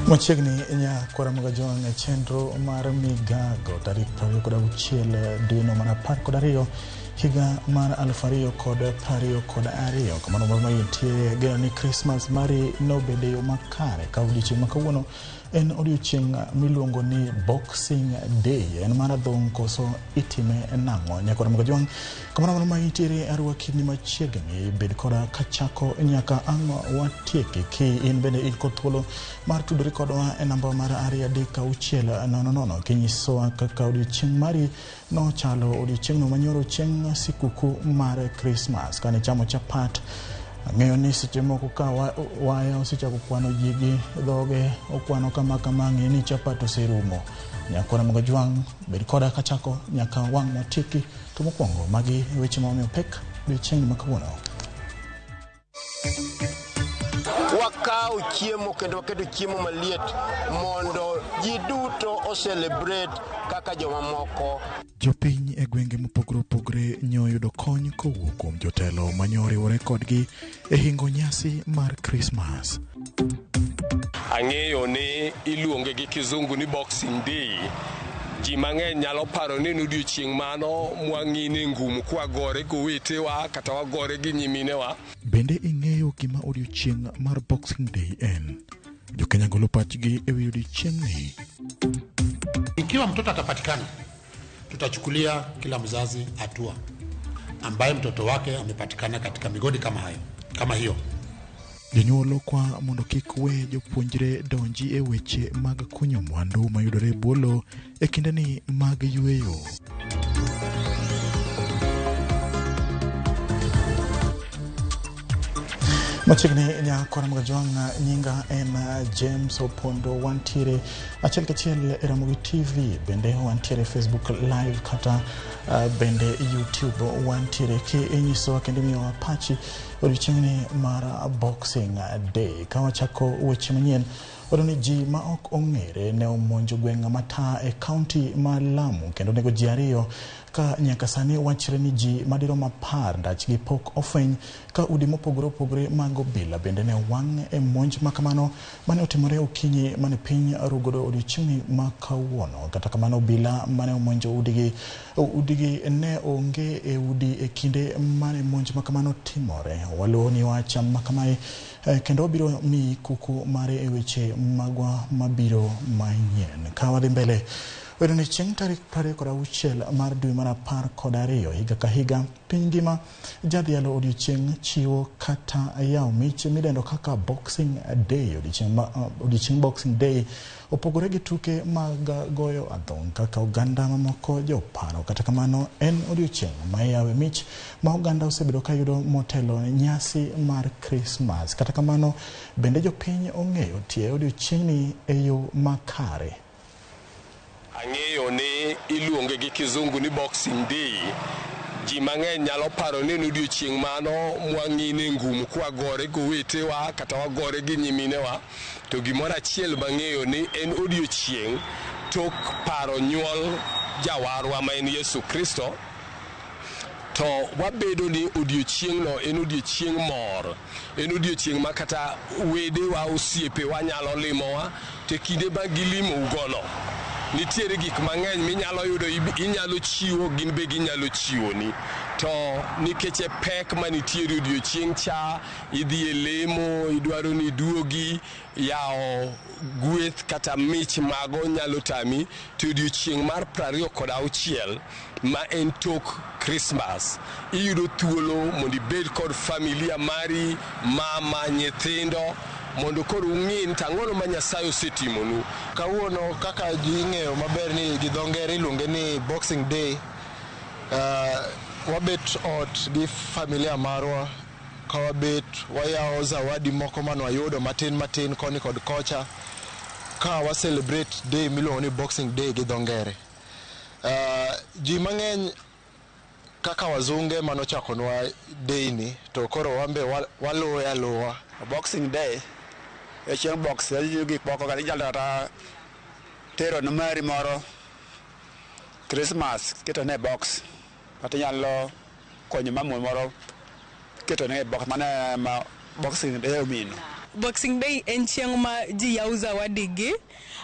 Machiegni nya RAMOGI e chenro mar Migago tarik 26 dwe mar 12 higa mar 2022 kamano mar mayitie geno ni Christmas mari no bede yo makare ka odiochieng' ma kawuono en odiochieng' miluongo ni Boxing Day en mar adhong koso itime nang'o nyaka RAMOGI kamano mar mayitie arwakni machiegni bed koda kachako nyaka ang' watieki ki in bende in kod thuolo mar tudori kodwa e namba mar 23600 kinyisowa kaka odiochieng' mari no chalo odiochieng'no manyoro chieng' sikuku mar Christmas kane chamo chapat ng'eyo ni seche moko ka waya osechako kwano jigi dhoge okwano kama ng'e ni chapat oserumo nyaka RAMOGI bed koda kachako nyaka wang' watieki to mokwongo magi weche maomiyo pek odiochieng' ma kawuono. Wakao chiemo kendo waketo chiemo maliet mondo ji duto o celebrate kaka joma moko. Jopiny e gwenge mopogore opogore nyoyudo kony kowuok kuom jotelo manyoriwore kodgi e hingo nyasi mar Christmas. Ang'eyo ni iluonge gi kizungu ni Boxing Day. Ji mang'eny nyalo paro ni odiochieng' mano mwang'ine ngumu kwa gore gowetewa kata wagore gi nyiminewa. Bende ing'eyo gima odiochieng' mar Boxing Day en? Jokenya golo pachgi e wi odiochieng'ni. Ikiwa mtoto atapatikana, tutachukulia kila mzazi hatua ambaye mtoto wake amepatikana katika migodi kama hiyo. Jonyuolo kwa mondo kik we jopuonjre donji e weche mag kunyo mwandu mayudore bolo e kindeni mag yueyo. Machiegni nya RAMOGI nyinga en James Opondo wantiere achiel kachiel e RAMOGI TV bende wantiere Facebook live kata bende YouTube wantiere ki inyiso kendo miyo apachi odiochieng'ni mar Boxing Day ka wachako weche manyien. Odoni ji ma ok ong'ere ne omonjo gweng' mata e kaunti ma Lamu kendo nego ji ariyo ka nyaka sani wachre ni ji madiro mapar ndachgi pok ofweny ka udi mopogore opogore mag obila bende ne wang' e monj makamano mane otimore okinyi mane piny rugodo odiochieng'ni ma kawuono. Kata kamano obila mane omonjo udigi ne onge e udi e kinde mane monj makamano timore. Waluoni wacha makamae kendo biro mi kuku mare e weche magwa mabiro manyien. Ka wadhi mbele wedone chieng' tarik 26 mar dwe mar 12 higa ka higa piny ngima jadhialo odiochieng' chiwo kata yaw mich midendo kaka Boxing Day. Odiochieng' Boxing Day opogore gi tuke mag goyo adhong kaka oganda mamoko joparo. Kata kamano en odiochieng' ma yawe mich ma oganda osebedo ka yudo motelo nyasi mar Christmas. Kata kamano bende jopiny ong'eyo tie odiochieng'ni e yo makare. Ang'eyo ni iluonge gi kizungu ni Boxing Day. Ji mang'eny nyalo paro ni odiochieng' mano mwang'ine ngumu kwa gore gowetewa kata wagore gi nyiminewa. To gimoro achiel mang'eyo ni en odiochieng' tok paro nyuol jawarwa ma en Yesu Kristo. To wabedo ni odiochieng'no en odiochieng' mor. En odiochieng' ma kata wedewa osiepewa nyalo limowa te kinde ma gilimo ugono. Nitiere gik mang'eny minyalo yudo inyalo chiwo gin be ginyalo chiwoni. To nikech pek manitiere odiochieng' cha idhi e lemo idwaro ni duogi yawo gweth kata mich mago nyalo tami. To odiochieng' mar 26 ma en tok Christmas iyudo thuolo mondo ibed kod familia mari, mama, nyithindo mondo koro ung'in tang'ono ma Nyasaye osetimonu. Kawuono kaka ji ng'eyo maber ni gi dho ngere iluonge ni Boxing Day, wabet ot gi familia marwa ka wabet wayawo zawadi moko man wayudo matin koni kod kocha ka wa celebrate day miluongo ni Boxing Day gi dho ngere. Ji mang'eny kaka wazunge manochakonwa day ni to koro wambe waluwe aluwa. Boxing Day e chieng' box gik moko kata inyalo kata tero ne mari moro Christmas keto ne box kata inyalo konyo mamon moro keto ne box mana ma Boxing Day omino. Boxing Day en chieng' ma ji yauza wadigi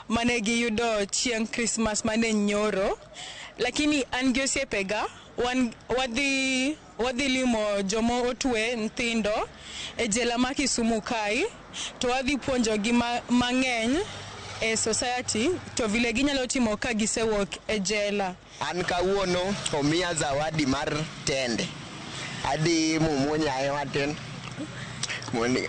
mane giyudo chieng' Christmas mane nyoro, lakini an gi osiepega wadhi limo jomo otwe nthindo e jela ma Kisumu kai, to wadhi puonjogi mang'eny e society to vile ginyalo timo ka gisewuok e jela. An kawuono omiya zawadi mar tende. Adi mumunyae matin.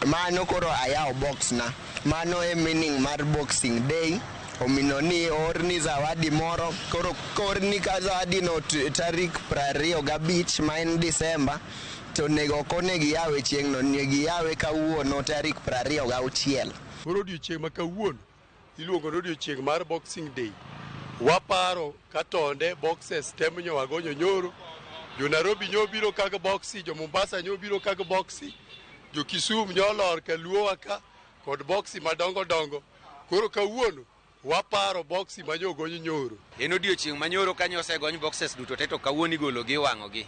Mano koro ayaw box na. Mano e meaning mar Boxing Day. Omino ni orni zawadi moro. Koro korni ka zawadi no tarik 25 ma en December. To nego konegi yawe chieng' no negi yawe kawuono tarik 26. Koro odiochieng' ma kawuono iluongo ni odiochieng' mar Boxing Day. Waparo katonde boxes temenyo wagonyo nyoro. Jo Nairobi nyobiro kag boxi, jo Mombasa nyobiro kag boxi, jo Kisumu nyolor ka luowa ka kod boxi madongo dongo. Koro kawuono waparo boxi manyogonyo nyoro. En odiochieng' manyoro kanyo osegony boxes duto te to kawuono igolo gi wang'ogi.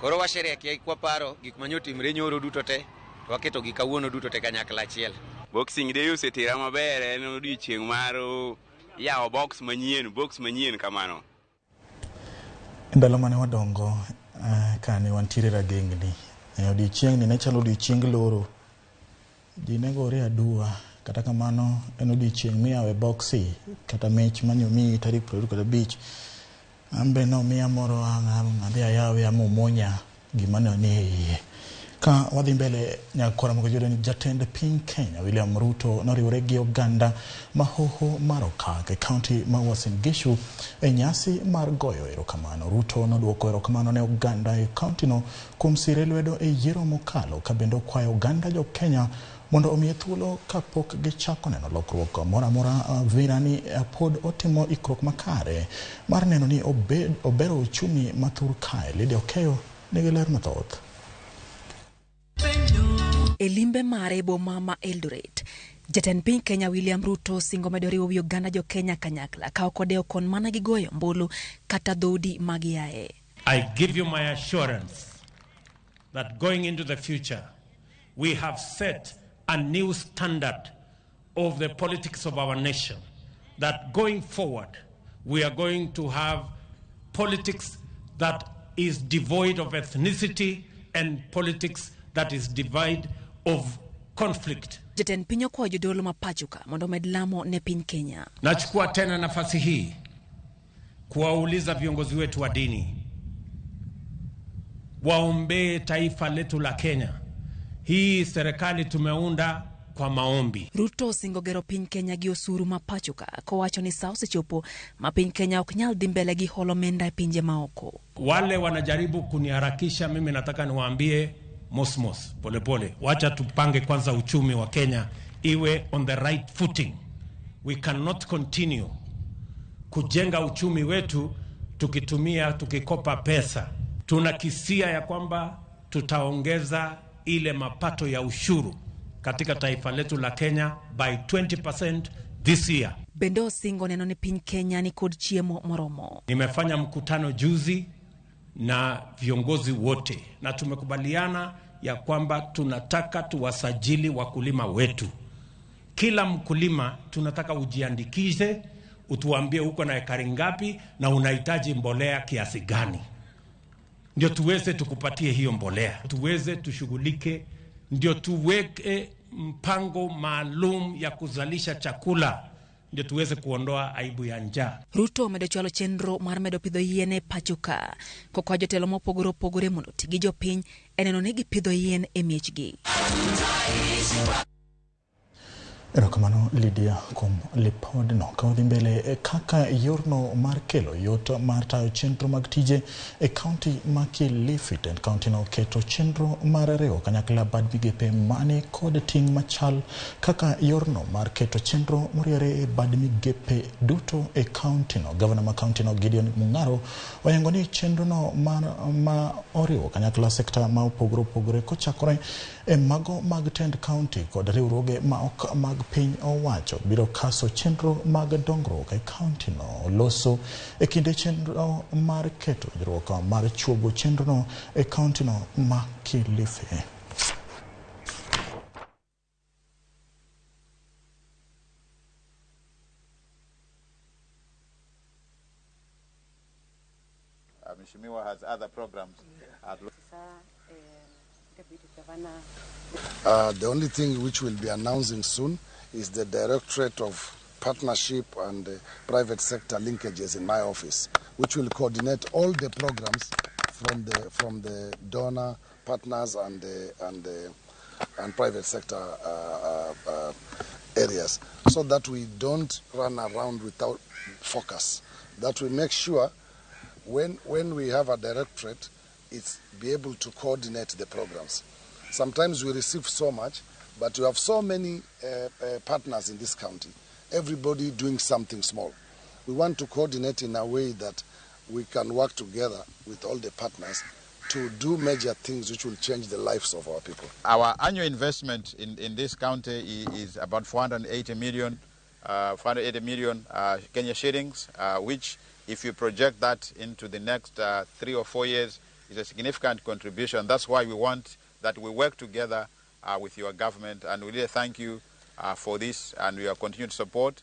Koro washerekea kwaparo gik manyotimre nyoro duto te to waketo gi kawuono duto te kanyakla achiel. Boxing Day osetera maber, en odiochieng' mar yawo box manyien kamano. Ndalo mane wadongo kane wantiere ragengni, odiochieng' ni ne chalo odiochieng' loro. Ji ne gore adua, kata kamano en odiochieng' miyawe boxi kata mich manyomi tarik 25. Ambe no miya moro adhi ayawe amumonya gimane ni iye. Ka wadhi mbele nyakora moko judo ni jatend piny Kenya William Ruto noriwore gi oganda mahoho mar Okak e kaunti ma Uasin Gishu e nyasi mar goyo erokamano. Ruto noduoko erokamano ne oganda e kaunti no kuom sire lwedo e yiero mokalo, ka bende kwayo oganda jo Kenya mondo omiye thuolo kapok gichako neno lokruok moro amora. Virani pod otimo ikruok makare mar neno ni obero uchumi mathur kae. Lydia Okeyo nigi ler mathoth. Elimbe mare boma ma Eldoret, jatend piny Kenya William Ruto singo medo riwo wi oganda jo Kenya kanyakla ka okodeo kon mana gi goyo mbulu kata dhoudi magiae. I give you my assurance that going into the future we have set a new standard of the politics of our nation, that going forward we are going to have politics that is devoid of ethnicity and politics that is devoid of conflict. Jatend piny okwayo jodolo mapachuka mondo med lamo ne piny Kenya. Nachukua tena nafasi hii kuwauliza viongozi wetu wa dini waombee taifa letu la Kenya. Hii serikali tumeunda kwa maombi. Ruto singo gero piny Kenya gi osuru mapachuka kowacho ni sao sechopo ma piny Kenya ok nyal dhi mbele gi holo menda e pinje maoko. Wale wanajaribu kuniharakisha, mimi nataka niwaambie mosmos, polepole. Wacha tupange kwanza uchumi wa Kenya iwe on the right footing. We cannot continue kujenga uchumi wetu tukikopa pesa. Tunakisia ya kwamba tutaongeza ile mapato ya ushuru katika taifa letu la Kenya by 20% this year. Bendo singo neno ni piny Kenya ni kod chiemo moromo. Nimefanya mkutano juzi na viongozi wote na tumekubaliana ya kwamba tunataka tuwasajili wakulima wetu. Kila mkulima tunataka ujiandikishe, utuambie uko na ekari ngapi na unahitaji mbolea kiasi gani. Ndio tuweze tukupatie hiyo mbolea. Tuweze tushughulike, ndio tuweke mpango maalum ya kuzalisha chakula, ndio tuweze kuondoa aibu ya njaa. Ruto medo chwalo chenro mar medo pidho yien e pachuka. Kokwa jotelo mopogore opogore mondo tigi jopiny eneno ni gipidho yien e miechgi. Erokamano Lydia kom lipod no kaudhi mbele kaka yorno mar kelo yot mar tayo chenro mag tije e county ma Kilifi and county no keto chenro mar riwo kanyakla bad migepe mane kod ting machal kaka yorno mar keto chenro moriere e bad migepe duto e county no. Governor ma county no Gideon Mungaro oyango ni chenro no ma oriwo kanyakla sekta ma opogore kochakore e mago mag tend county kod riwruoge ma ok mag piny owacho biro kaso chenro mag dongruok e county no loso e kinde chenro mar keto jruok mar chuogo chenro no e county no ma Kilifi. Mheshimiwa has other programs. The only thing which we'll be announcing soon is the Directorate of Partnership and Private Sector Linkages in my office, which will coordinate all the programs from the donor partners and private sector areas, so that we don't run around without focus. That we make sure when we have a directorate, it's be able to coordinate the programs. Sometimes we receive so much, but we have so many partners in this county, everybody doing something small. We want to coordinate in a way that we can work together with all the partners to do major things which will change the lives of our people. Our annual investment in this county is about 480 million Kenya shillings, which if you project that into the next 3 or 4 years, is a significant contribution. That's why we want that we work together with your government, and we really thank you for this, and we will continue to support.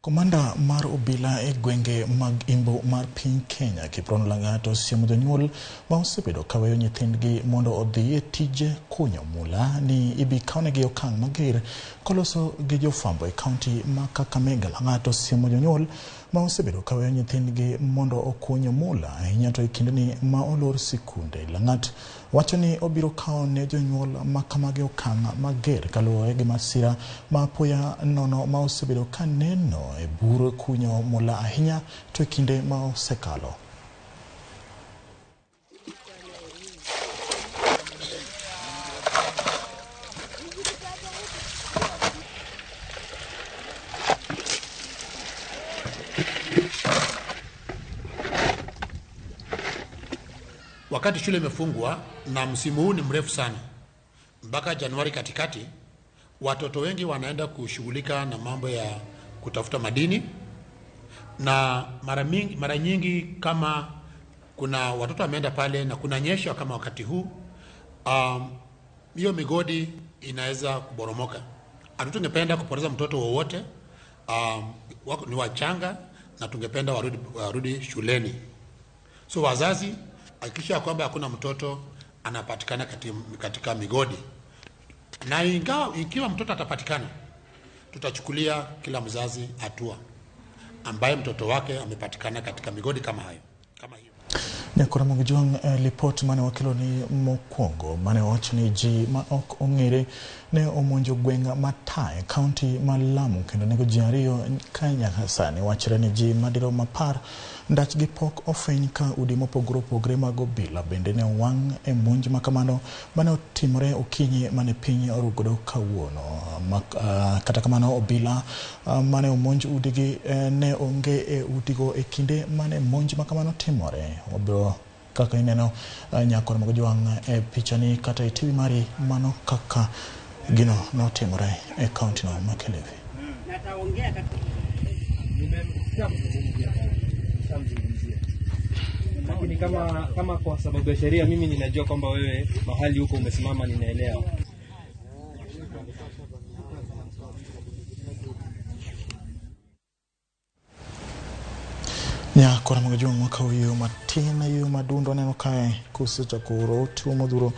Komanda mar obila e gwenge mag imbo mar piny Kenya Kiprono Langato siemo jonyuol ma osebedo kaweyo nyithindgi mondo odhi e tije kunyo mula ni ibi kawnegi okang' mager koloso gi jofwambo e kaunti ma Kakamega. Langato siemo jonyuol ma osebedo kaweyo nyithindgi mondo okunyo mula ahinya to e kindeni ma olor sikunde. Langat wacho ni obiro kawo ne jonyuol ma kamagi okang' mager kaluwore gi masira ma apoya nono ma osebedo ka neno e bur kunyo mula ahinya to e kinde ma osekalo. Wakati shule imefungwa na msimu huu ni mrefu sana, mpaka Januari katikati, watoto wengi wanaenda kushughulika na mambo ya kutafuta madini, na mara nyingi kama kuna watoto wameenda pale na kuna nyesha kama wakati huu, hiyo migodi inaweza kuboromoka. Hatungependa kupoteza mtoto wowote, ni wachanga na tungependa warudi shuleni. So wazazi, hakikisha kwamba hakuna mtoto anapatikana katika migodi. Na ikiwa mtoto atapatikana, tutachukulia kila mzazi hatua ambaye mtoto wake amepatikana katika migodi kama hiyo. Nyakora Mogijuang report mane wakilo ni mokwongo mane wacho ni ji ma ok ong'ere ne omonjo gwenga matae county ma Lamu kendo nego ji ariyo Kenya sani wachre ni ji madiro mapar ndach gi pok ofeny ka udi mopogore mag obila bende ne wang' e monj makamano mane otimore okinyi mane piny orugodo kawuono. Kata kamano obila mane omonj udigi ne onge e udigo e kinde mane monj makamano timore. Obiro kaka ineno Nyakora Mogijuang e pichani kata e TV mari mano kaka gino notimore e county no ma Kilifi. Lakini kama kwa sababu ya sheria mimi ninajua kwamba wewe mahali huko umesimama, ninaelewa. Nyakora Mogijuang mwaka uyu matina yu madundo neno kae kusicha kuro tu moduro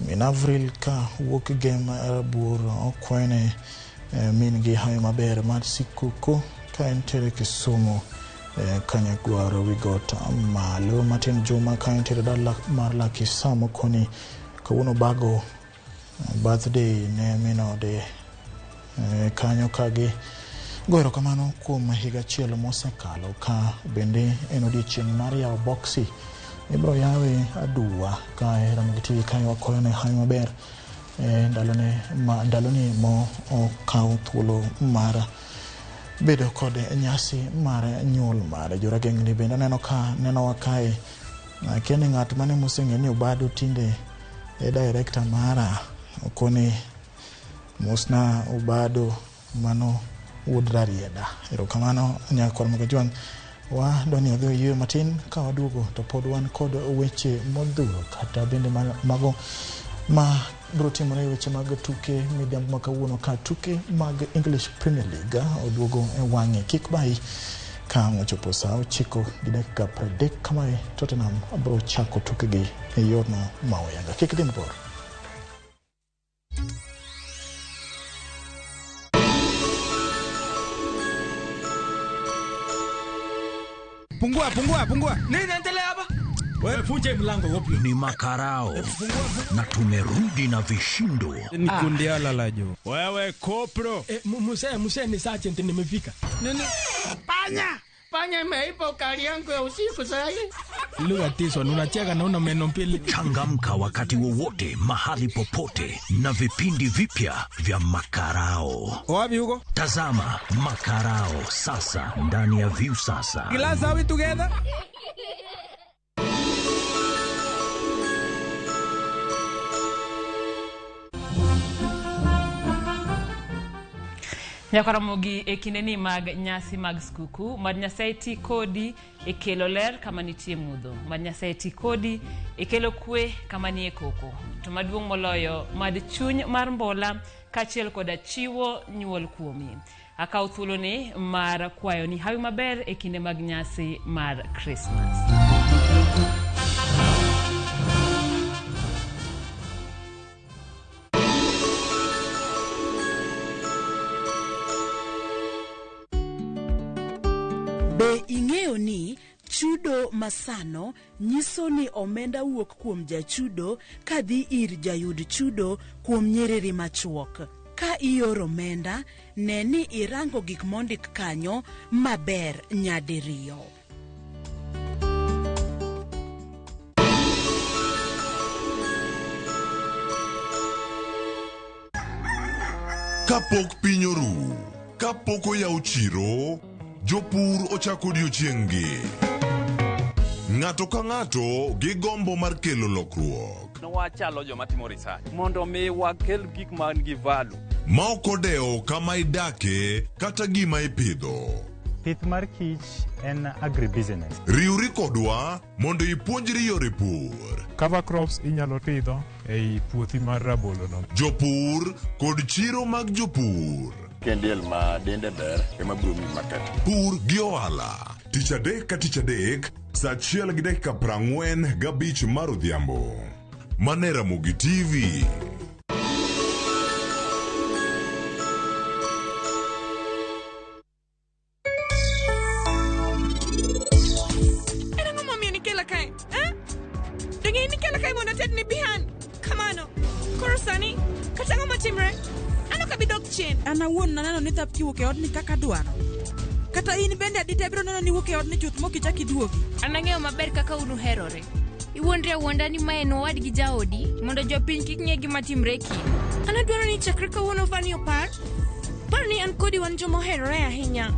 Minavril ka wuok game bur okwene mingi hayo maber mar sikuku ka entere Kisumu Kanyagwaro wigota malo Martin Juma ka entere dala mar Lucky Samo koni kawuono bago birthday ne minode kanyo kagi goero kamano kuom higa achiel mosekalo ka bende en odiochieng' mar yawo boksi ibro yawe aduwa ka Ramogi TV kayo wakoyo ne hayo maber ndalone mo okaw thuolo mar bedo kod nyasi mar nyuol mar joragengni bende neno wakae kene ng'at mane museng'e ni Obado tinde director mara kone Musna Obado mano Udra Rieda erokamano nyakor Magajwang wa doni odhi yue matin ka waduogo to pod wan kod weche modhuro kata bende mago ma bro timore weche mag tuke midhiambo makawuono ka tuke mag English Premier League oduogo e wang'e kik bai ka ochopo saa 9:30 kamae Tottenham bro chako tukegi e yorno maoyanga kik dhi mabor. Pungua. Nini inaendelea hapa? Wewe funje mlango wapi? Ni makarao. Na tumerudi na vishindo. Ni kundi la juu. Wewe kopro. Muse ni sergeant nimefika. Nini? Panya imeipa ukali yangu ya usiku sasa. Lugha tiso unacheka na una meno mbili. Changamka wakati wowote mahali popote na vipindi vipya vya makarao. Wapi huko? Tazama makarao sasa ndani ya View sasa. Glass are we together? Nyakaramogi ekineni mag nyasi mag skuku mad nyasaye kodi ekelo ler kama nitie mudho mad nyasaye kodi ekelo kwe kama nie koko to maduong' moloyo mad chuny mar mbola kachiel koda chiwo nyuol kuomi akaw thuolo ni mar kwayo ni hawi maber e kinde mag nyasi mar Christmas. Be ing'eyo ni chudo masano nyiso ni omenda wuok kuom jachudo kadhi ir jayud chudo kuom nyerere machuok. Ka ioro omenda, ne ni irango gik mondik kanyo maber nyadiriyo. Kapok piny oru, kapok oyaw chiro, jopur ochako odiochieng'gi. Ng'ato ka ng'ato gi gombo mar kelo lokruok. Wachalo joma timo research mondo mi wakel gik man gi value. Ma ok odewo kama idake kata gima ipidho. Pith mar kich en agribusiness. Riwri kodwa mondo ipuonjri yore pur. Cover crops inyalo pidho ei puothi mar rabolo no. Jopur kod chiro mag jopur. Kendiel ma dende ber ema biro mi market. Pur gi ohala. Tich adek ka tich adek, saa 1:45 mar odhiambo. Mane Ramogi TV. Ana wuon na neno ni thap kiwuok e odni kaka dwaro. Kata in bende adite biro neno ni wuok e odni chuth mokichak iduogi. Anang'eyo maber kaka unu herore. Iwuondre awuonda ni ma en owadgi jaodi mondo jopiny kik ng'e gima timre ki. Ana dwaro ni chakre kawuono Vani opar ni an kodi wan joma oherore ahinya.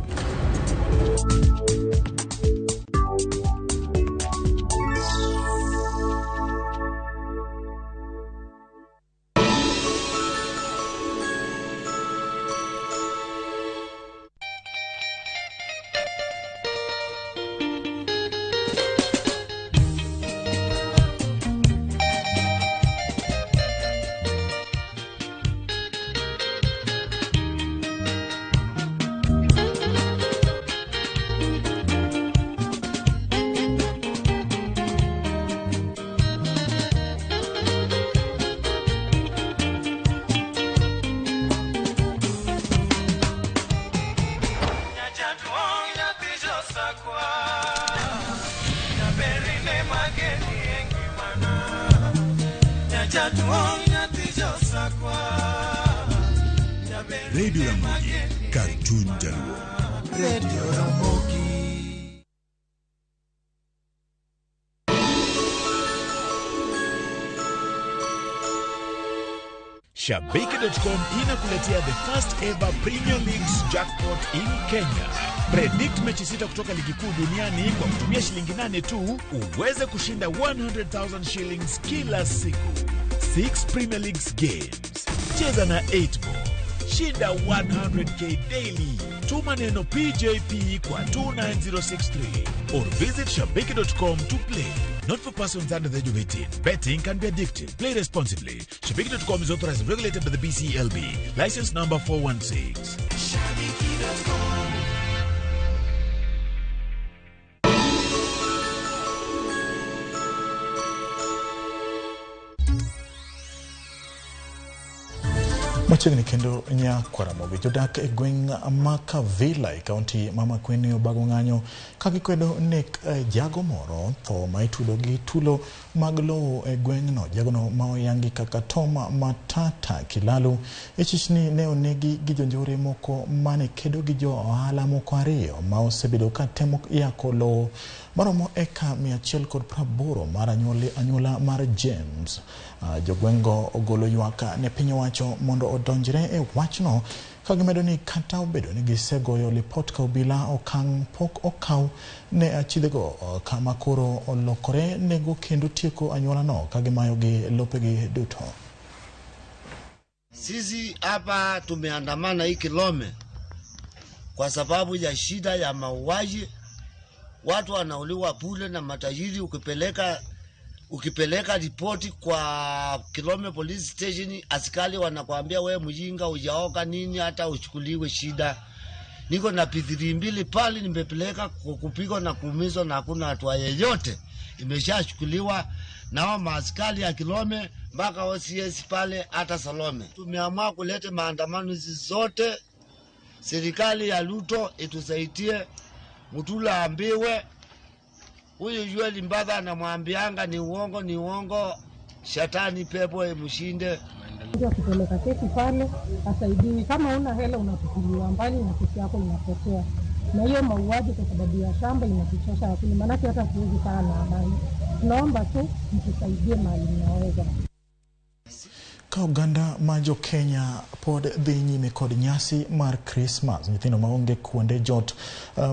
Jatuong nyathi josakwa, jaber Radio Ramogi, Cartoon Jaluo. Radio Ramogi. Shabiki.com inakuletea the first ever Premier Leagues jackpot in Kenya. Predict mechi 6 kutoka ligi kuu duniani kwa kutumia shilingi 8 tu uweze kushinda 100,000 shillings kila siku. 6 Premier Leagues games. Cheza na 8 ball. Shinda 100k daily. Tuma neno PJP kwa 29063 or visit shabiki.com to play. Not for persons under the age of 18. Betting can be addictive. Play responsibly. Shabiki.com is authorized and regulated by the BCLB. License number 416. Shabiki.com. Machegni kendo nya kwaramogi jodak e gweng' Maka Villa e kaunti mama Kweni Obago ng'anyo kagikwedo nek jago moro tho ma itudo gi tulo mag lowo e gweng'no. Jagono ma oyangi kaka Toma Matata Kilalu e chichni ne onegi gi jonjore moko mane kedo gi jo ohala moko ariyo ma osebedo ka temo yako lowo maromo eka 180 mar anyuola mar James. Jogwengo ogolo ywaka ne piny owacho mondo odonjre e wachno kagimedo ni kata obedo ni gisegoyo lipot ka obila okang' pok okaw ne achidhego kama koro olokore nego kendo tieko anyuolano kagimayo gi lopegi duto. Sisi hapa tumeandamana hii Kilome kwa sababu ya shida ya mauaji. Watu wanauliwa bure na matajiri. Ukipeleka ripoti kwa Kilome police station, askari wanakuambia wewe mjinga, hujaoka nini hata uchukuliwe shida. Niko na P3 mbili pale nimepeleka kupigwa na kuumizwa na hakuna hatua yeyote imeshachukuliwa na maaskari ya Kilome mpaka OCS pale hata Salome. Tumeamua kuleta maandamano hizi zote. Serikali ya Ruto itusaidie. Mutula ambiwe huyu Joel Mbadha anamwambianga ni uongo, shetani pepo imshinde. Ukipeleka kesi pale asaidiwi, kama una hela unatukuliwa mbali na kesi yako inapotea. Na hiyo mauaji kwa sababu ya shamba inatuchosha akili, maana hata siwezi kaa na amani. Tunaomba tu mtusaidie mali mnaweza. Ka Uganda majo Kenya pod dhi nyime kod nyasi mar Christmas, nyithindo maonge kuonde jot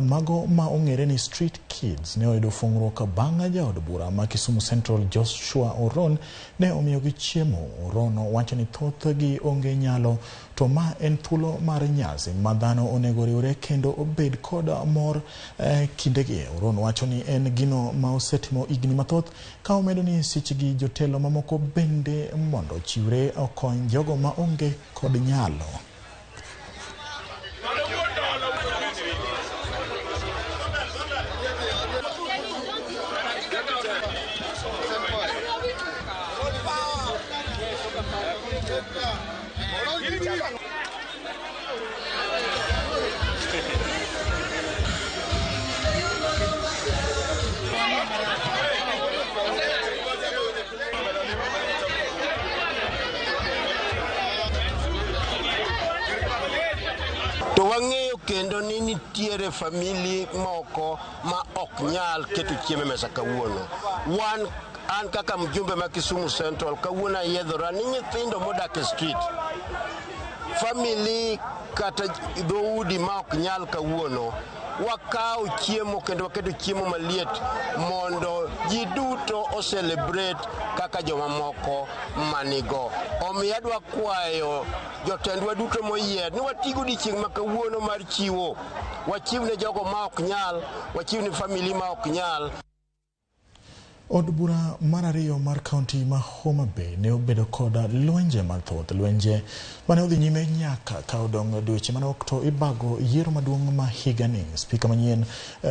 mago ma ong'ere ni street kids ne oyudo fungruok bang' jaod bura ma Kisumu Central Joshua Oron ne omiyogi chiemo. Oron wacho ni thothgi onge nyalo, to ma en thuolo mar nyasi ma dhano onego riwre kendo obed kod mor kindegi. Oron wacho ni en gino ma osetimo igni mathoth, ka omedo ni sichgi jotelo mamoko bende mondo chiwre okony jogo ma onge kod nyalo. To wang'eyo kendo ni nitiere famili moko ma ok nyal keto chiemo mesa kawuono. An kaka mjumbe ma Kisumu Central kawuono ayiedhora ni nyithindo modak e street, famili kata dhoudi ma ok nyal kawuono, wakaw chiemo kendo waketo chiemo maliet mondo ji duto o celebrate kaka joma moko manigo. Omiyo adwa kwayo jotendwa duto moyier ni watigo odiechieng' ma kawuono mar chiwo. Wachiw ne jogo ma ok nyal, wachiw ne famili ma ok nyal. Od bura mar ariyo mar kaunti ma Homa Bay ne obedo koda lwenje mathoth, lwenje mane odhi nyime nyaka ka odong' dweche manok to ibago yiero maduong' ma higani. Spika manyien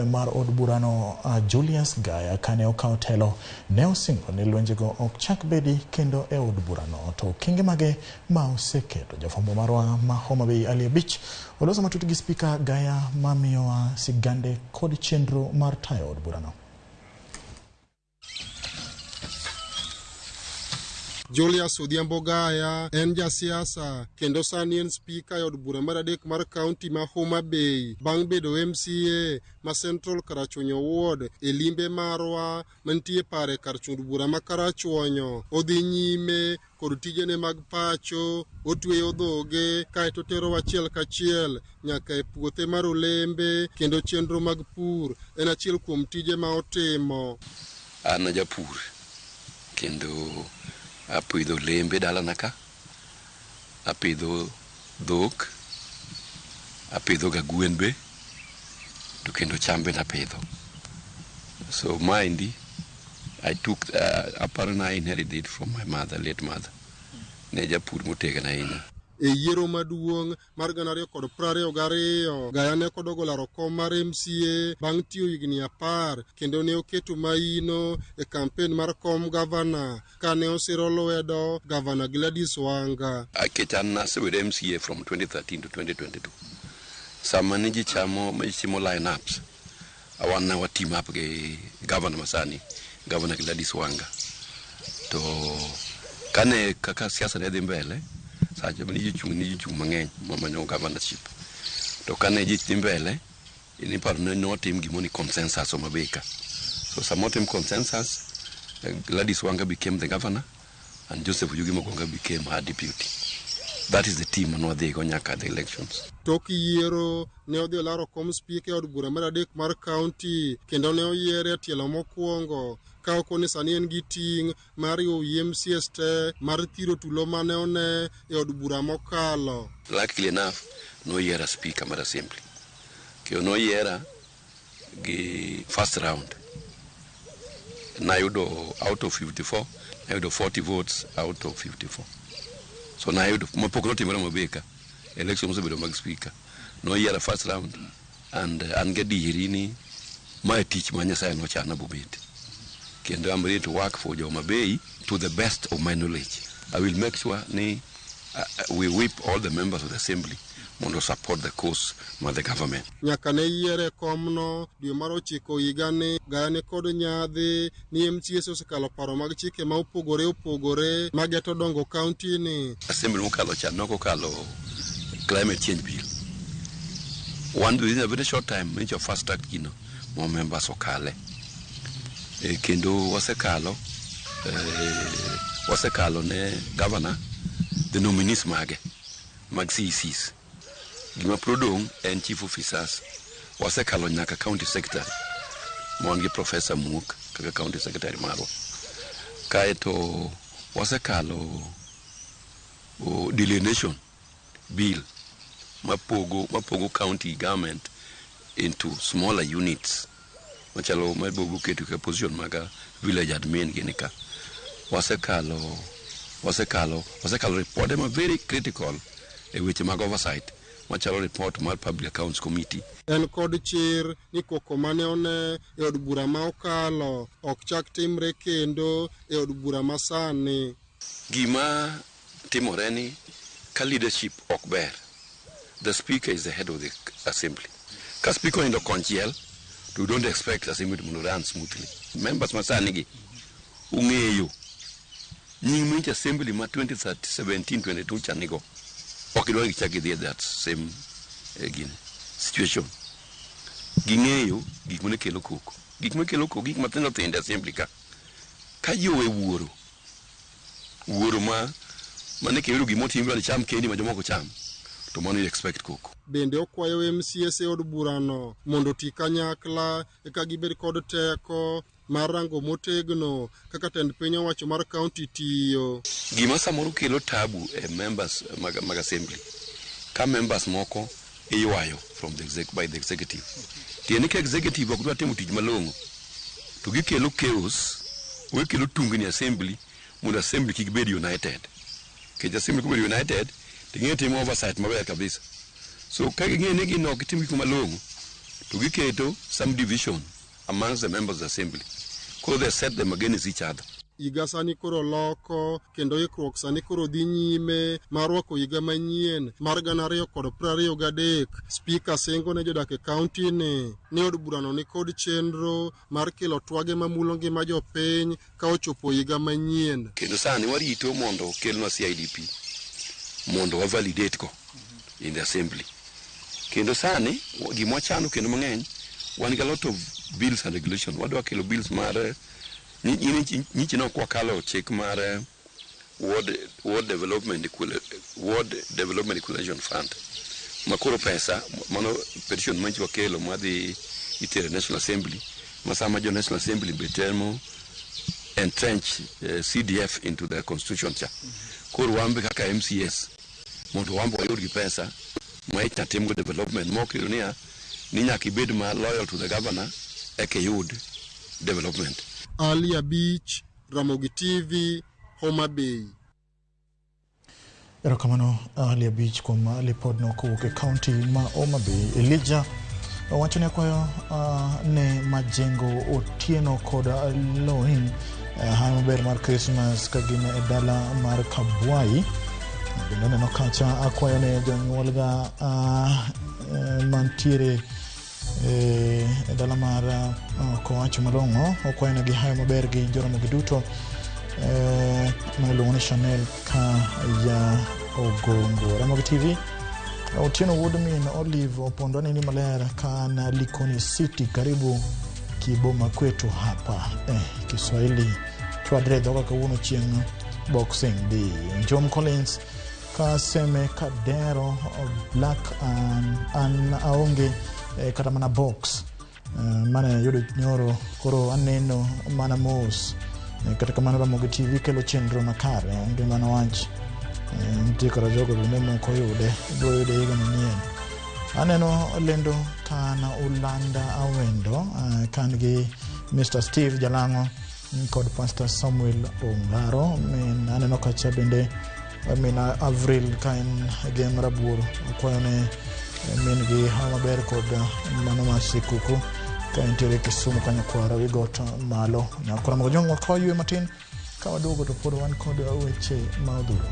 mar od burano Julius Gaya kane okawo telo ne osingo ni lwenjego ok chak bedi kendo e od burano. To kinge mage ma oseketo jafwambo marwa ma Homa Bay Ali Abich oloso matut gi spika Gaya mamiyowa sigande kod chenro mar tayo od burano. Julius Odhiambo Gaya en jasiasa kendo sani en spika e od bura mar adek mar kaunti ma Homa Bay bang' bedo MCA ma Central Karachuonyo Ward e limbe marwa mantie pare kar chund bura ma Karachuonyo. Odhi nyime kod tijene mag pacho, otweyo dhoge kaeto tero achiel kachiel nyaka e puothe mar olembe kendo chenro mag pur en achiel kuom tije ma otimo. An japur kendo apidho olembe dalana ka, apidho dhok, apidho ga gwen be, to kendo chambe napidho. So mind I took aparna I inherited from my mother, late mother. Ne japur motegna ahinya. E yiero maduong' mar 2022 Gaya ne kodogo laro kom mar MCA bang' tiyo higni 10 kendo ne oketo maino e kampen mar kom gavana kane osiro lwedo gavana Gladys Wanga. Akechan nasewere MCA from 2013 to 2022. Sama niji chamo lineups awan na team up ge gavana masani, gavana Gladys Wanga. To kane kaka siasa ne dhi mbele saje ni chung mang'eny mamanyo governorship. To kane ji dhi mbele ini paro no team gimoni consensus omabeka. So some team consensus, Gladys Wanga became the governor and Joseph Yugi Mogonga became her deputy. That is the team and what they go nyaka the elections. Toki yiero ne odhi laro kom speaker od bura mar adek mar county kendo ne oyiere tielo mokwongo ka okoni sani en gi ting' mar UMCS te mar thiro tulo mane one e od bura mokalo. Luckily enough, no yiera speaker mar assembly. Kio no yiera gi first round. Nayudo out of 54, nayudo 40 votes out of 54. So nayudo mapokro timore mabeka election mose bedo mag speaker. No yiera first round and angedi ni my teach ma Nyasaye no chana bubet. Kendo I'm ready to work for Homa Bay to the best of my knowledge. I will make sure we whip all the members of the assembly to support the cause of the government. Nyaka ne yiere komno dwe mar 9 higani Gaya ne kod nyadhi ni MCA osekalo paro mag chike ma opogore mageto dongo county ni. Assembly mokalo cha noko kalo climate change bill. Within a very short time, when your first act, more members okale. Kendo wasekalo ne governor the nominees mag CECs. Gima prodong and chief officers wasekalo nyaka county secretary. Mongi Professor Muk kaka county secretary maro. Kaeto wasekalo delineation bill mapogo county government into smaller units. Machalo mabogo ketu ka position maga village admin genika. Wasekalo report them very critical weche mag oversight. Machalo report mar public accounts committee. En kod chir ni koko mane one e od bura ma okalo ok chak timre kendo e od bura masani. Gima timore ni ka leadership ok ber. The speaker is the head of the assembly. Ka speaker indo konchiel, we don't expect assembly to run smoothly. Members masani gi ung'eyo nying minch assembly ma 2017-22 chanigo ok idwa gichaki dhi that same situation. Ging'eyo gik mane kelo koko. Gik mathindo thindo assembly ka jowe wuoro mane kelo gimotimre ni cham kendi ma jomoko cham. To money expect koko. Bende okwayo MCS od burano mondo ti kanyakla eka gibed kod teko mar rango motegno kaka tend piny owacho mar county tiyo. Gima samoro kelo tabu members mag assembly. Ka members moko iywayo from by the executive. Tieni ka executive ok dwa timo tich malong'o. To gikelo chaos, kelo tungni assembly mondo assembly kik bed united. Kech assembly kubed united ting'e timo oversight maber kabisa. So ka ging'e ni gino ok tim gik malong'o to giketo some division amongst the members of the assembly. Because they set them against each other. higa sani koro loko kendo ikruok sani koro dhi nyime mar rwako higa manyien mar 2023. Spika singo ne jodak e kaunti ni od burano ni kod chenro mar kelo twage mamulo ngima jopiny ka ochopo higa manyien. Kendo sani warito mondo kelnwa CIDP mondo wa validate ko in the assembly. Kendo sani gimwa chano kendo mang'eny wan ga lot of bills and regulation. Wadwa kelo bills mar nyichi no kwa kalo chik mar World Development Equalization Fund. Makoro pesa mano petition manchi wakelo mwadhi itere National Assembly. Masama jo National Assembly betemo entrench CDF into the constitution cha. Koro wambe kaka MCS mondo wambo wayudi pesa mwaita temo development mo kirunia ni nyaka ibed ma loyal to the governor eke yud development. Alia Beach, Ramogi TV, Homa Bay. Erokamano Alia Beach kuom lipod no kowuok e county ma Homa Bay. Elijah wacho ne kwayo ne majengo otieno kod loin hayo maber mar Christmas ka gin e dala mar Kabwai. Bende neno kacha akwayo ne jonyuolga mantiere dala mar Kowacho Malongo okwayo ne gi hayo maber gi joromo gi duto maluongo ni Chanel ka ya Ogongo. Ramogi TV Otieno Woodmin Olive opondo ni maler kana Likoni City karibu Kiboma kwetu hapa Kiswahili tuadre dhoga kawuono chieng' Boxing Day. John Collins Kaseme Kadero Black and aonge kata mana box mana yudo nyoro koro aneno mana mos kata kamano Ramogi TV kelo chenro makare ngi mana wach ntikara jogo bende moko yude higa manyien. Aneno lendo kana Ulanda Awendo kan gi Mr. Steve Jalango kod Pastor Samuel Ongaro. Aneno kacha bende Avril kain gem rabur kwayo ne min gi hawa ber kod mano masikuku ka intere Kisumu kanya kwara wigot malo na kora mojong wakoywe matin ka wadogo to pod wan kod weche maudhuro.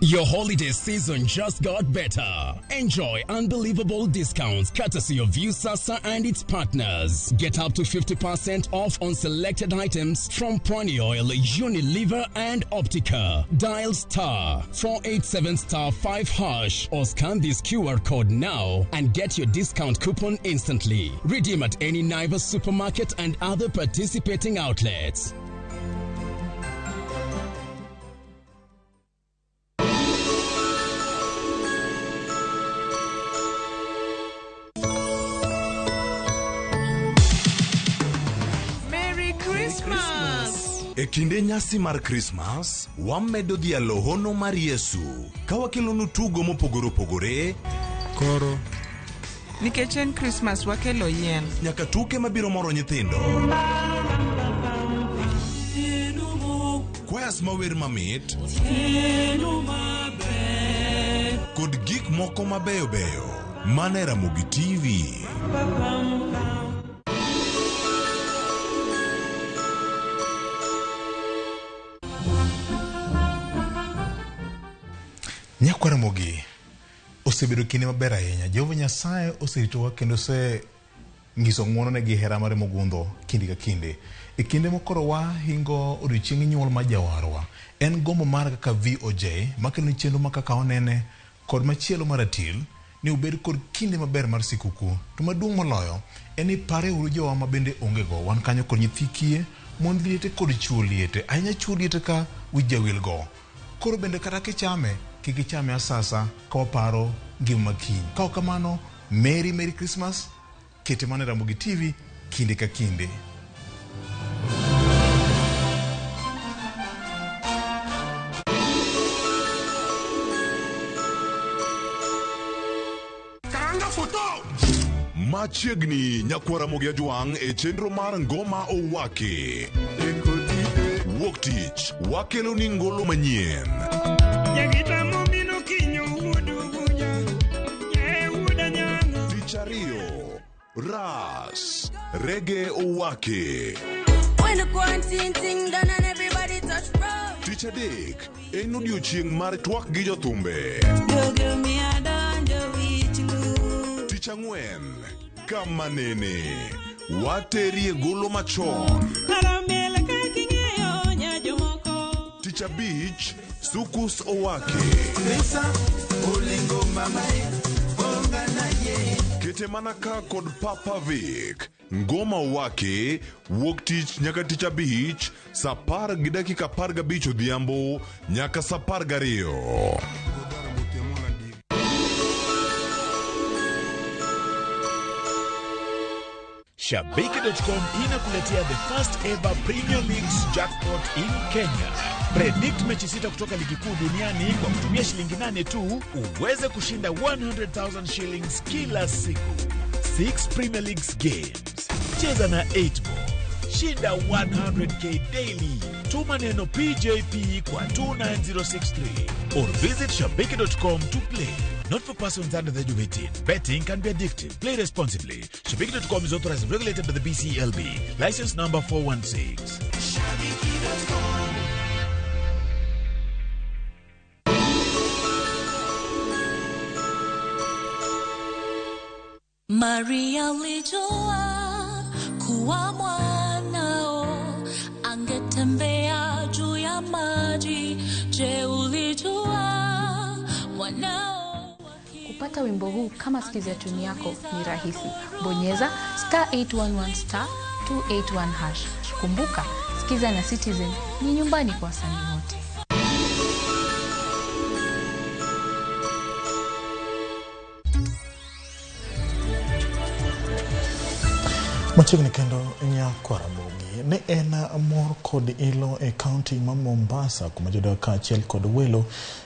Your holiday season just got better. Enjoy unbelievable discounts courtesy of Viusasa and its partners. Get up to 50% off on selected items from Pony Oil, Unilever and Optica. Dial *487*5# or scan this QR code now and get your discount coupon instantly. Redeem at any Naivas supermarket and other participating outlets. E kinde nyasi mar Christmas, wamedo dhialo hono mar Yesu. Kawakelonu tugo mopogore opogore. Koro nikech en Christmas wakelo yien. Nyaka tuke mabiro moro nyithindo. Kwayas mawer mamit. Kod gik moko mabeyo beyo. Mane Ramogi TV. Nyakwara Mogi osebedo kinde maber ahinya. Jehova Nyasaye oseritowa kendo ngiso ng'wono ne gi hera mare mogundho kinde ka kinde. E kinde mokoro wahingo odiochieng' nyuol ma jawarwa. En gombo mar kaka VOJ makelo chenro makaka onene kod machielo maratil ni ubed kod kinde maber mar sikuku. To maduong' moloyo en pare uru jowa ma bende onge go. Wan kanyo kod nyithi kiye, mon liete kod chuo liete. Ahinya chuo liete ka wijawil go. Koro bende kata kichame kikichame asasa ka waparo ngima makiny. Kao kamano, Merry Christmas. Kete mane Ramogi TV kinde ka kinde. Karanga foto! Machiegni Nyakwara Mogi Ajwang' e chenro mar Ngoma Owake. Wuok tich, wakeloni ngolo manyien. Ras, Reggae Owake. When the quarantine thing done and everybody touch road. Tich adek, en odiochieng' mar twak gi jothumbe. Tich ang'wen, kama nene, waterie golo machon. Tich abich, Sukus Owake. Kete manaka kod Papa Vic, Ngoma Owake, wuok tich nyaka tich abich, saa 10:15 odhiambo nyaka saa 12. Shabiki.com inakuletea the first ever Premier Leagues jackpot in Kenya. Predict mechi 6 kutoka ligi kuu duniani kwa kutumia shilingi 8 tu uweze kushinda 100,000 shillings kila siku. 6 Premier Leagues games. Cheza na 8 ball. Shinda 100k daily. Tuma neno PJP kwa 29063 or visit shabiki.com to play. Not for persons under the age of 18. Betting can be addictive. Play responsibly. Shabiki.com is authorized and regulated by the BCLB. License number 416. Shabiki.com. Maria alijua kuwa mwanao angetembea juu ya maji. Je, ulijua mwanao? Kupata wimbo huu kama skiza tuni yako ni rahisi. Bonyeza *811*281#. Kumbuka, Skiza na Citizen ni nyumbani kwa wasanii wote. Machiegni kendo nyakwara Ramogi ne en mor kod ilo e kaunti ma Mombasa kuma jodak achiel kod welo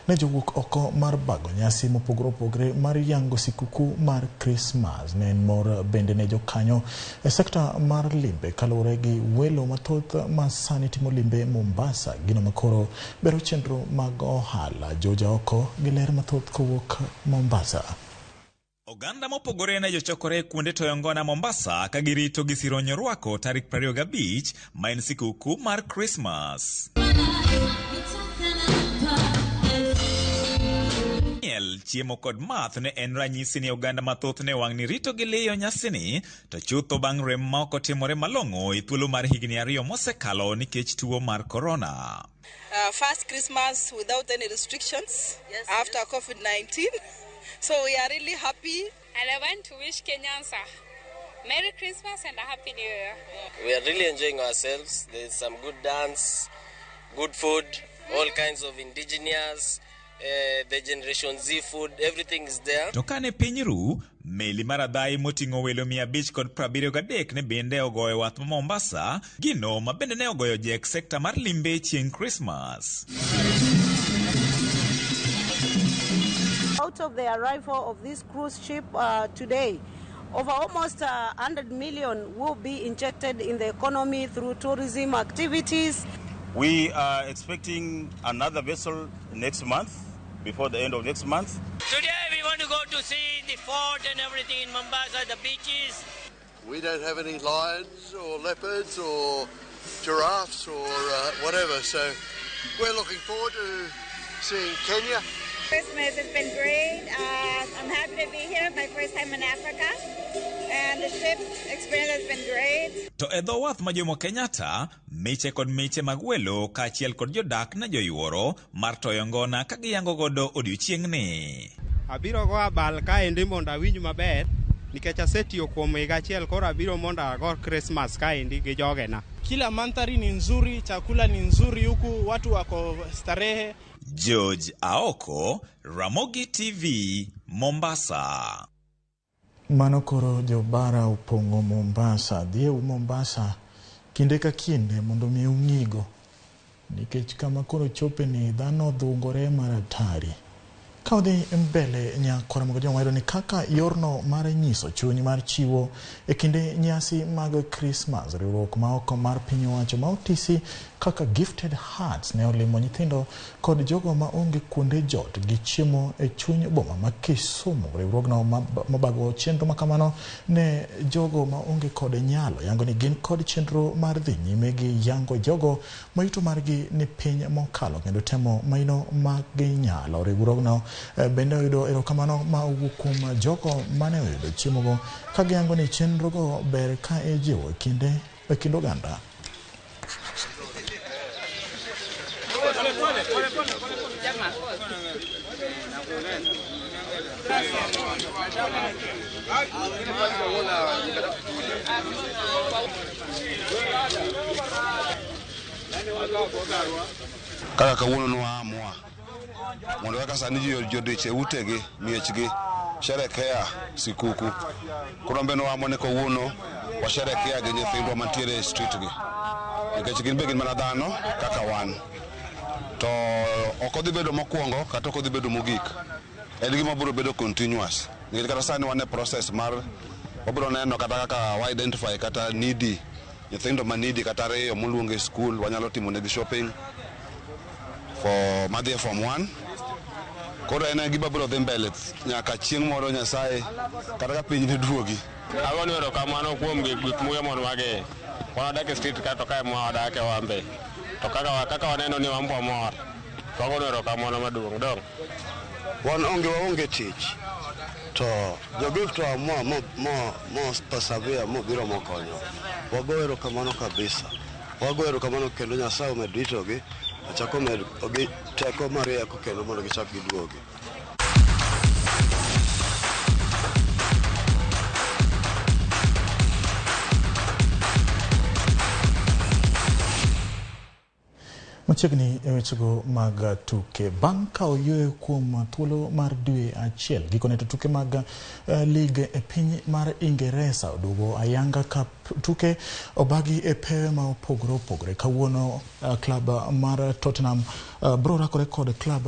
ne jowuok oko mar bago nyasi mopogore opogore mar yango sikuku mar Christmas. Ne en mor bende ne jokanyo e sekta mar limbe kaluwore gi welo mathoth ma sani timo limbe Mombasa, gino makoro bero chenro mag ohala. Joja oko gi ler mathoth kowuok Mombasa. Oganda mopogore ne jochokore kuonde toyongona Mombasa ka girito gi siro nyorwako tarik 25 ma en sikuku mar Christmas. Chiemo kod math ne en ranyisi ni oganda mathoth ne wang' ni rito gi liyo nyasini to chutho bang' rem ma ok otimore malong'o e thuolo mar higni 2 mosekalo nikech tuo mar corona. First Christmas without any restrictions after COVID-19. So we are really happy. And I want to wish Kenyans a Merry Christmas and a Happy New Year. We are really enjoying ourselves. There's some good dance, good food, all kinds of indigenous, the Generation Z food, everything is there. Tokane piny ru, meli maradhai moting'o welo 573 ne bende ogoyo wath Mombasa, gino ma bende ne ogoyo jek sekta mar limbe chieng' Christmas. Out of the arrival of this cruise ship today, over almost 100 million will be injected in the economy through tourism activities. We are expecting another vessel next month, before the end of next month. Today we want to go to see the fort and everything in Mombasa, the beaches. We don't have any lions or leopards or giraffes or whatever, so we're looking forward to seeing Kenya. Christmas has been great. I'm happy to be here. My first time in Africa. And the trip experience has been great. To edho wath ma Jomo Kenyatta, miche kod miche magwelo ka achiel kod jodak na joyuoro mar toyongona ka giyango godo odiochieng'ni. Abiro go abal ka endi mondo awinj maber nikech asetiyo kuom higa achiel, koro abiro mondo ago Christmas ka endi gi jogena. Kila mandhari ni nzuri, chakula ni nzuri, huku watu wako starehe. George Aoko, Ramogi TV, Mombasa. Manokoro jobara upongo Mombasa, dhie Mombasa kinde ka kinde mondo mi ung'igo nikech kama koro chope ni dhano dhungore maratari. Kaudhi mbele nyakwara Ramogi jomaido ni kaka yorno mar nyiso chuny mar chiwo e kinde nyasi mag Christmas. Riwruok ma oko mar piny owacho ma otisi kaka Gifted Hearts ne olimo nyithindo kod jogo ma onge kuonde jot gi chiemo e chuny boma ma Kisumu. Riwruogno mabago chenro makamano ne jogo ma onge kod nyalo yango ni gin kod chenro mar dhi nyime gi yango jogo ma yuto margi ni piny mokalo kendo temo maino mag nyalo. Riwruogno bende oyudo erokamano ma owuok kuom jogo mane oyudo chiemogo ka giyango ni chenrogo ber ka ijiwo e kind oganda. Kaka kawuono noamua mondo kaka sani jodiche utegi miechgi sherekea sikuku koro mbe noamua ni kawuono washerekea gi nyithindwa mantiere e street gi nikech gin be gin mana dhano kaka wan to ok odhi bedo mokwongo kata ok odhi bedo mogik en gima biro bedo continuous nikech kata sani wan e process mar wabiro neno kata kaka wa identify kata needy nyithindo ma needy kata ariyo moluonge school wanyalo timo negi shopping for madhi form 1 koro en gima biro dhi mbele nyaka chieng' moro Nyasaye kata ka piny ne duogi. Agoni erokamano kuom gik muya mon wage wanadak e street ka to kae mwadak e wambe to kaka waneno ni wambwa mor to agoni erokamano maduong' dong. Wan waonge tich to jogift to mo persevere mo biro mokonyo. Wago erokamano kabisa. Wago erokamano kendo Nyasaye omed ritogi achako med ogi teko marieko kendo mondo gichak giduogi. Machiegni e wechego mag tuke bang' ka oyueyo kuom thuolo mar dwe achiel gikone to tuke mag lig e piny mar Ingeresa oduogo ayanga ka tuke obagi e pewe ma opogore kawuono klab mar Tottenham bro rakore kod klab